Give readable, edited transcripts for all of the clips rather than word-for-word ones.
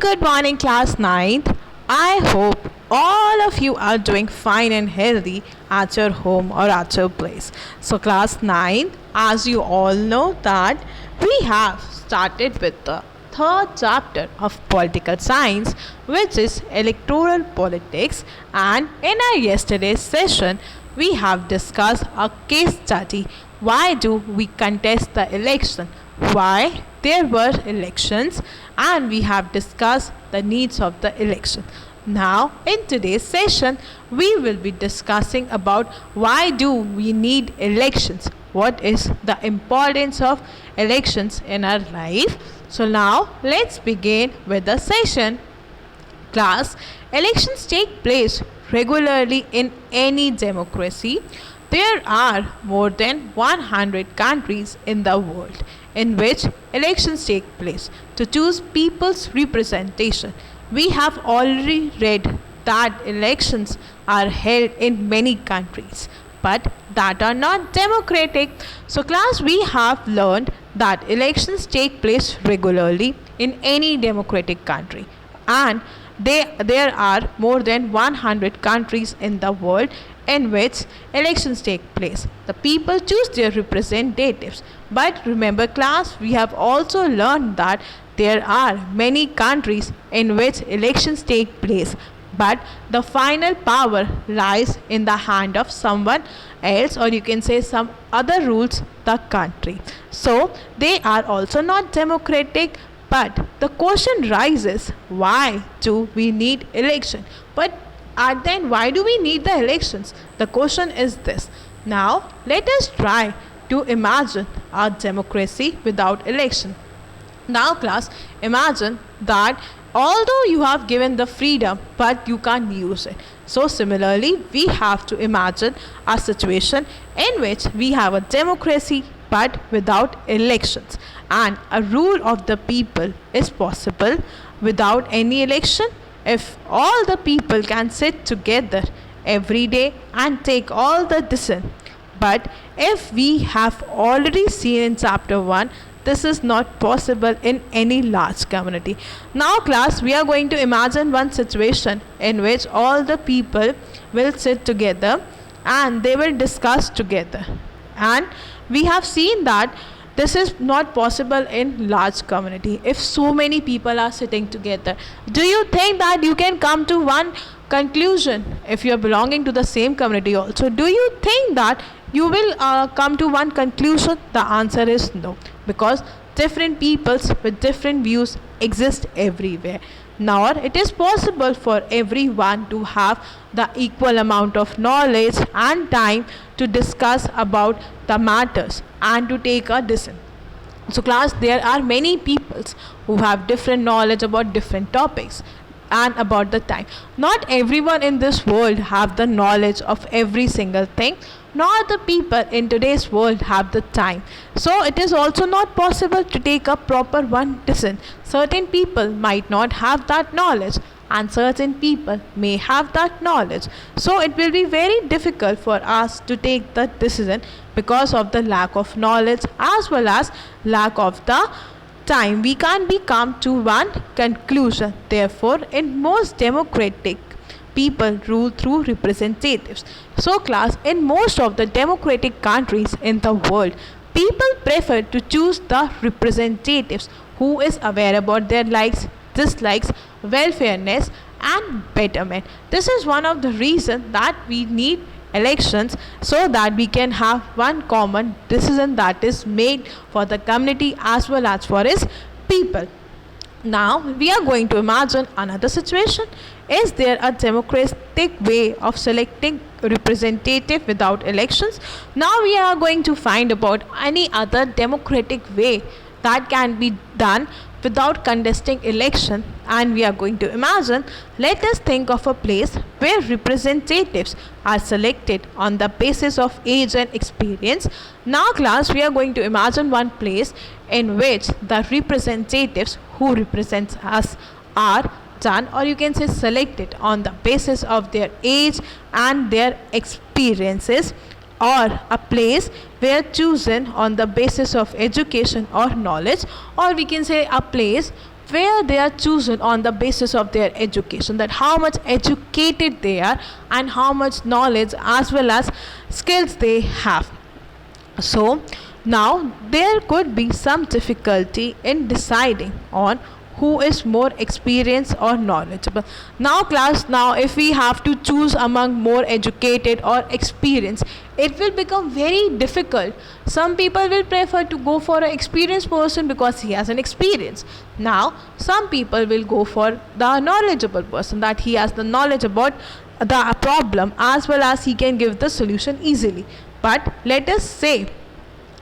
good morning, class 9th. I hope all of you are doing fine and healthy at your home or at your place. So, class 9th, as you all know, that we have started with the third chapter of political science, which is electoral politics. And in our yesterday's session, we have discussed a case study. Why do we contest the election? Why there were elections, and we have discussed the needs of the election. Now, in today's session, we will be discussing about why do we need elections? What is the importance of elections in our life? So now, let's begin with the session. Class, elections take place regularly in any democracy. There are more than 100 countries in the world in which elections take place to choose people's representation. We have already read that elections are held in many countries, but that are not democratic. So, class, we have learned that elections take place regularly in any democratic country, and there are more than 100 countries in the world in which elections take place. The people choose their representatives. But remember, class, we have also learned that there are many countries in which elections take place, but the final power lies in the hand of someone else, or you can say some other rules the country. So they are also not democratic. But the question rises, why do we need election? But then why do we need the elections? The question is this. Now let us try to imagine a democracy without election. Now, class, imagine that although you have given the freedom, but you can't use it. So similarly, we have to imagine a situation in which we have a democracy but without elections, and a rule of the people is possible without any election. If all the people can sit together every day and take all the decisions. But if we have already seen in chapter 1, this is not possible in any large community. Now, class, we are going to imagine one situation in which all the people will sit together and they will discuss together. And we have seen that this is not possible in large community. If so many people are sitting together, do you think that you can come to one conclusion? If you are belonging to the same community also, do you think that you will come to one conclusion? The answer is no, because different peoples with different views exist everywhere. Nor it is possible for everyone to have the equal amount of knowledge and time to discuss about the matters and to take a decision. So, class, there are many peoples who have different knowledge about different topics and about the time. Not everyone in this world have the knowledge of every single thing, nor the people in today's world have the time. So it is also not possible to take a proper one decision. Certain people might not have that knowledge, and certain people may have that knowledge. So it will be very difficult for us to take the decision because of the lack of knowledge as well as lack of the time. We can't come to one conclusion. Therefore, in most democratic, people rule through representatives. So, class, in most of the democratic countries in the world, people prefer to choose the representatives who is aware about their likes, dislikes, welfareness and betterment. This is one of the reasons that we need elections, so that we can have one common decision that is made for the community as well as for its people. Now we are going to imagine another situation. Is there a democratic way of selecting representative without elections? Now we are going to find about any other democratic way that can be done without contesting election, and we are going to imagine, let us think of a place where representatives are selected on the basis of age and experience. Now, class, we are going to imagine one place in which the representatives who represents us are done, or you can say selected on the basis of their age and their experiences, or a place where chosen on the basis of education or knowledge, or we can say a place where they are chosen on the basis of their education, that how much educated they are and how much knowledge as well as skills they have. So now there could be some difficulty in deciding on who is more experienced or knowledgeable. Now class, now if we have to choose among more educated or experienced, it will become very difficult. Some people will prefer to go for an experienced person because he has an experience. Now some people will go for the knowledgeable person, that he has the knowledge about the problem as well as he can give the solution easily. But let us say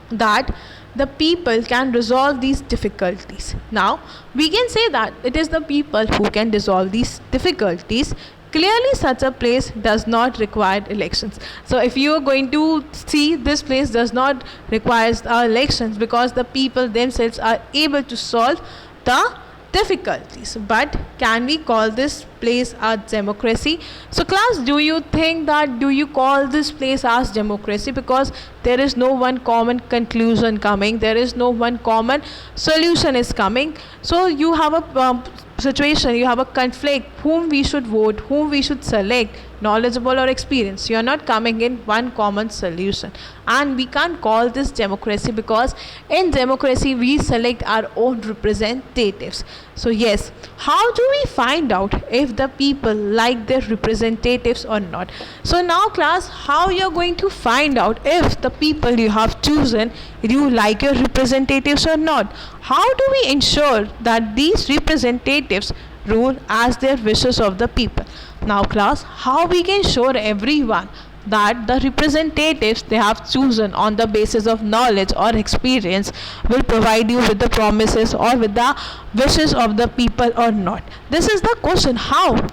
that the people can resolve these difficulties. Now we can say that it is the people who can resolve these difficulties. Clearly such a place does not require elections. So if you are going to see, this place does not require elections because the people themselves are able to solve the difficulties. But can we call this place a democracy? So class, do you think that, do you call this place as democracy? Because there is no one common conclusion coming, there is no one common solution is coming. So you have a situation, you have a conflict, whom we should vote, whom we should select, knowledgeable or experienced. You are not coming in one common solution, and we can't call this democracy because in democracy we select our own representatives. So yes, how do we find out if the people like their representatives or not? So now class, how you are going to find out if the people you have chosen, you like your representatives or not? How do we ensure that these representatives rule as their wishes of the people? Now class, how we can show everyone that the representatives they have chosen on the basis of knowledge or experience will provide you with the promises or with the wishes of the people or not? This is the question. How?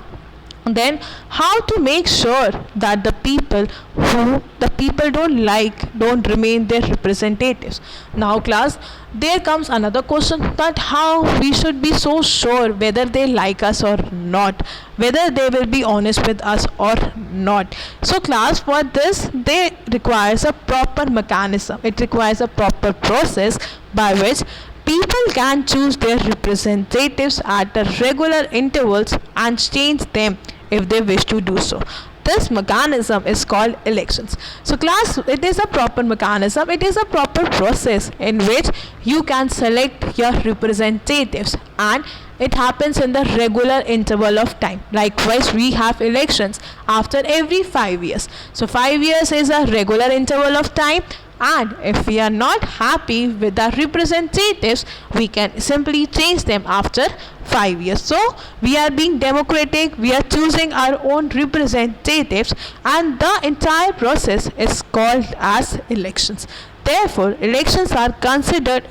Then how to make sure that the people who the people don't like don't remain their representatives? Now class, there comes another question, that how we should be so sure whether they like us or not, whether they will be honest with us or not. So class, for this they requires a proper mechanism, it requires a proper process by which people can choose their representatives at regular intervals and change them if they wish to do so. This mechanism is called elections. So class, it is a proper mechanism, it is a proper process in which you can select your representatives, and it happens in the regular interval of time. Likewise, we have elections after every 5 years. So 5 years is a regular interval of time, and if we are not happy with our representatives, we can simply change them after 5 years. So we are being democratic, we are choosing our own representatives, and the entire process is called as elections. Therefore, elections are considered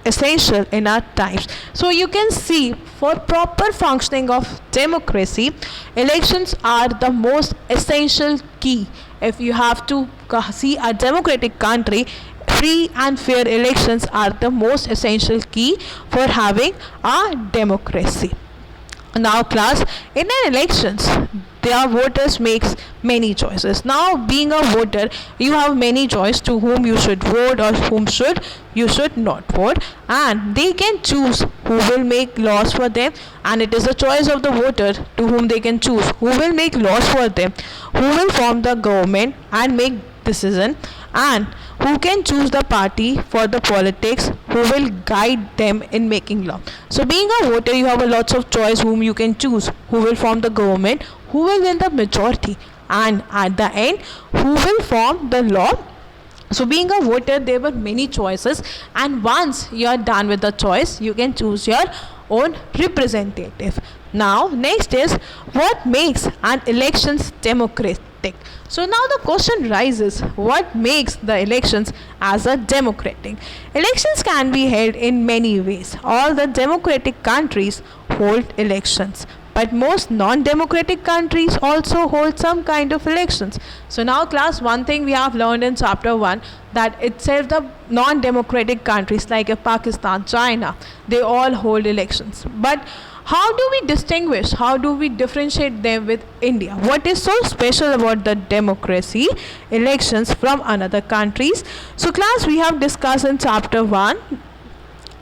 essential in our times. So you can see, for proper functioning of democracy, elections are the most essential key. If you have to see a democratic country, free and fair elections are the most essential key for having a democracy. Now class, in an elections, their voters makes many choices. Now being a voter, you have many choice to whom you should vote or whom you should not vote, and they can choose who will make laws for them, and it is a choice of the voter to whom they can choose who will make laws for them, who will form the government and make decision, and who can choose the party for the politics who will guide them in making law. So being a voter, you have a lots of choice whom you can choose, who will form the government, who will win the majority, and at the end who will form the law. So being a voter, there were many choices, and once you are done with the choice, you can choose your own representative. Now next is, what makes an elections democratic? So now the question rises, what makes the elections as a democratic? Elections can be held in many ways. All the democratic countries hold elections, but most non-democratic countries also hold some kind of elections. So now class, one thing we have learned in chapter 1, that itself the non-democratic countries like Pakistan, China, they all hold elections. But how do we distinguish, how do we differentiate them with India? What is so special about the democracy elections from another countries? So class, we have discussed in chapter 1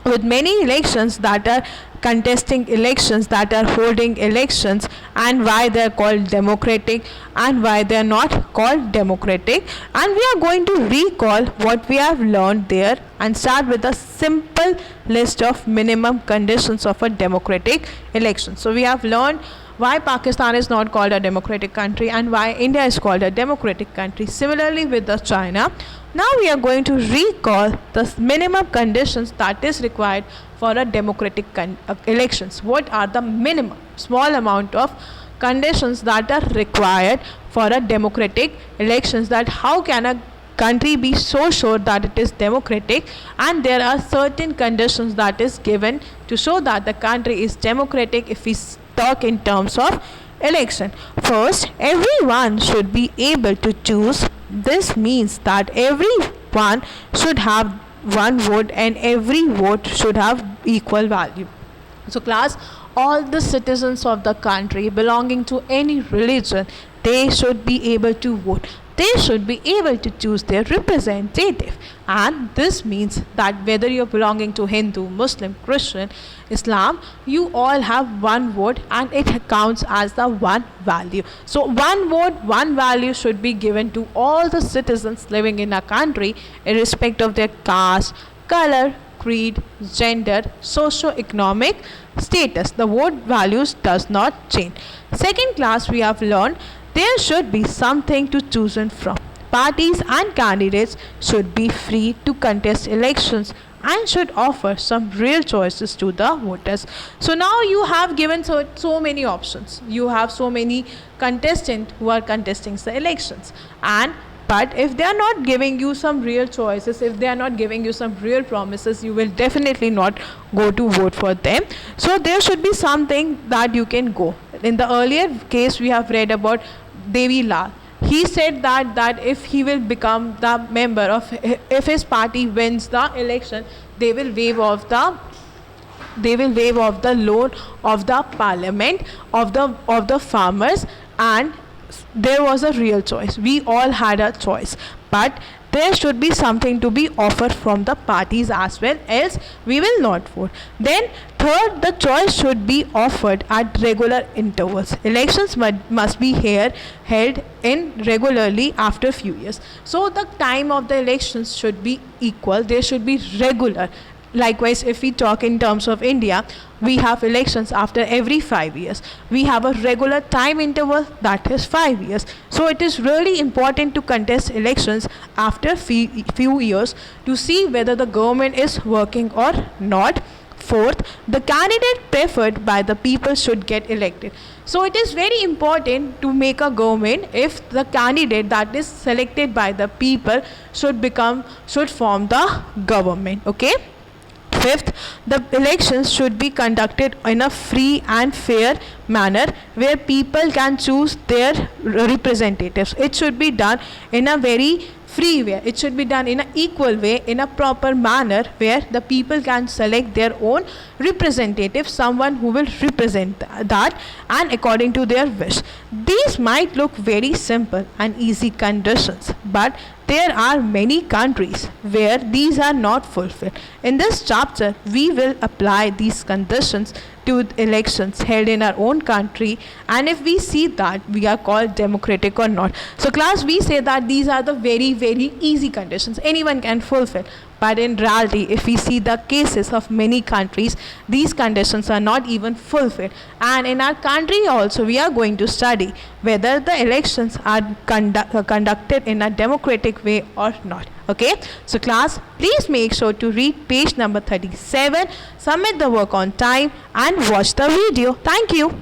with many elections that are contesting elections, that are holding elections, and why they are called democratic and why they are not called democratic. And we are going to recall what we have learned there and start with a simple list of minimum conditions of a democratic election. So we have learned why Pakistan is not called a democratic country and why India is called a democratic country. Similarly with the China. Now we are going to recall the minimum conditions that is required for a democratic elections. What are the minimum small amount of conditions that are required for a democratic elections, that how can a country be so sure that it is democratic, and there are certain conditions that is given to show that the country is democratic if we talk in terms of election. First, everyone should be able to choose. This means that everyone should have one vote and every vote should have equal value. So class, all the citizens of the country belonging to any religion, they should be able to vote. They should be able to choose their representative, and this means that whether you're belonging to Hindu, Muslim, Christian, Islam, you all have one vote and it counts as the one value. So one vote, one value should be given to all the citizens living in a country irrespective of their caste, color, creed, gender, socio-economic status. The vote values does not change. Second class, we have learned there should be something to choose from. Parties and candidates should be free to contest elections and should offer some real choices to the voters. So now you have given so many options. You have so many contestants who are contesting the elections, and but if they are not giving you some real choices, if they are not giving you some real promises, you will definitely not go to vote for them. So there should be something that you can go. In the earlier case, we have read about Devi Lal. He said that if he will become the member of, if his party wins the election, they will waive off the loan of the parliament of the farmers, and there was a real choice. We all had a choice, but there should be something to be offered from the parties as well, else we will not vote. Then third, the choice should be offered at regular intervals. Elections must be held in regularly after few years. So the time of the elections should be equal. They should be regular. Likewise, if we talk in terms of India, we have elections after every 5 years. We have a regular time interval, that is 5 years. So it is really important to contest elections after few years to see whether the government is working or not. Fourth, the candidate preferred by the people should get elected. So it is very important to make a government if the candidate that is selected by the people should form the government. Okay. Fifth, the elections should be conducted in a free and fair manner where people can choose their representatives. It should be done in a very free way. It should be done in an equal way, in a proper manner where the people can select their own representative, someone who will represent that and according to their wish. These might look very simple and easy conditions, but there are many countries where these are not fulfilled. In this chapter, we will apply these conditions to elections held in our own country, and if we see that we are called democratic or not. So class, we say that these are the very, very easy conditions anyone can fulfill. But in reality, if we see the cases of many countries, these conditions are not even fulfilled. And in our country also, we are going to study whether the elections are conducted in a democratic way or not. Okay, so class, please make sure to read page number 37, submit the work on time, and watch the video. Thank you.